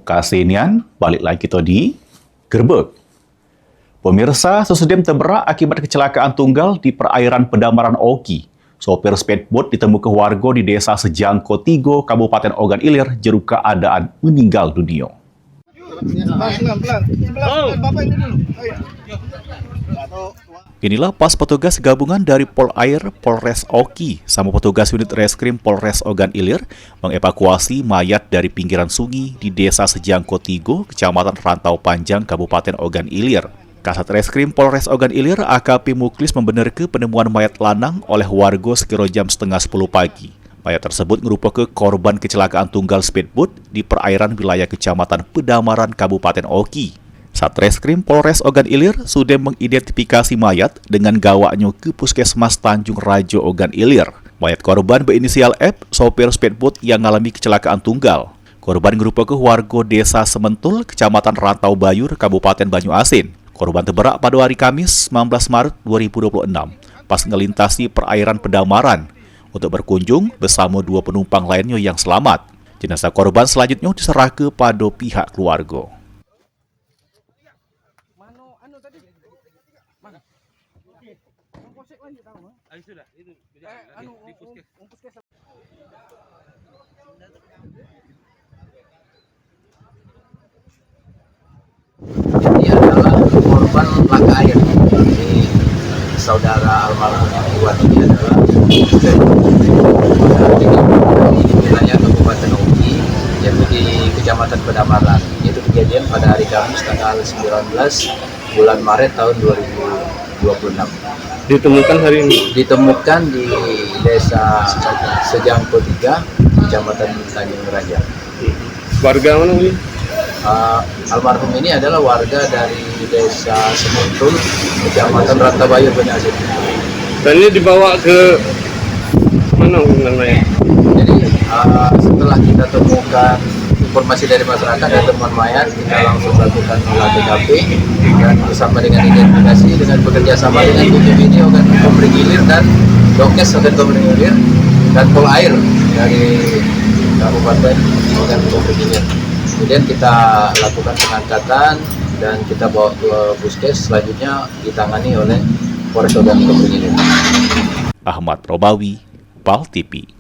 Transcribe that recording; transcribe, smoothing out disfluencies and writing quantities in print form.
Kasenian, balik lagi kita di Gerbek. Pemirsa, sesedem terberak akibat kecelakaan tunggal di perairan Pedamaran Oki. Sopir speedboat ditemukan warga di desa Sejangko Tigo, Kabupaten Ogan Ilir, jeruk keadaan meninggal dunia. Inilah pas petugas gabungan dari Polair Polres Oki sama petugas unit reskrim Polres Ogan Ilir mengevakuasi mayat dari pinggiran sungai di desa Sejangko Tigo, Kecamatan Rantau Panjang, Kabupaten Ogan Ilir. Kasat Reskrim Polres Ogan Ilir AKP Muklis membenarkan penemuan mayat lanang oleh warga sekira jam setengah 10 pagi. Mayat tersebut merupakan korban kecelakaan tunggal speedboat di perairan wilayah Kecamatan Pedamaran, Kabupaten Oki. Satreskrim Polres Ogan Ilir sudah mengidentifikasi mayat dengan gawaknya ke Puskesmas Tanjung Rajo Ogan Ilir. Mayat korban berinisial F, sopir speedboat yang mengalami kecelakaan tunggal. Korban merupakan warga desa Sementul, Kecamatan Rantau Bayur, Kabupaten Banyuasin. Korban terberak pada hari Kamis 19 Maret 2026 pas ngelintasi perairan Pedamaran untuk berkunjung bersama dua penumpang lainnya yang selamat. Jenazah korban selanjutnya diserahkan pada pihak keluarga. Ini adalah korban laka air. Ini saudara almarhum yang kuat ini adalah di wilayah Kabupaten Oki, yaitu di Kecamatan Pedamaran. Itu kejadian pada hari Kamis tanggal 19 bulan Maret tahun 2026. Ditemukan hari ini? Ditemukan di desa Sejangko 3, Kecamatan Tanjung Raja. Warga mana ini? Almarhum ini adalah warga dari desa Sementul, Kecamatan Rantau Bayur, Banyuasin. Dan ini dibawa ke mana namanya? Jadi setelah kita temukan informasi dari masyarakat dan temuan mayat, kita langsung lakukan olah TKP dan bersama dengan identifikasi dengan bekerja sama dengan BPBD Ogan Komering Ilir dan Dokes Ogan Komering Ilir dan Polair dari Kabupaten Ogan Komering Ilir. Kemudian kita lakukan pengangkatan dan kita bawa ke puskes, selanjutnya ditangani oleh Polres Ogan Komering Ilir. Ahmad Robawi, PAL TV.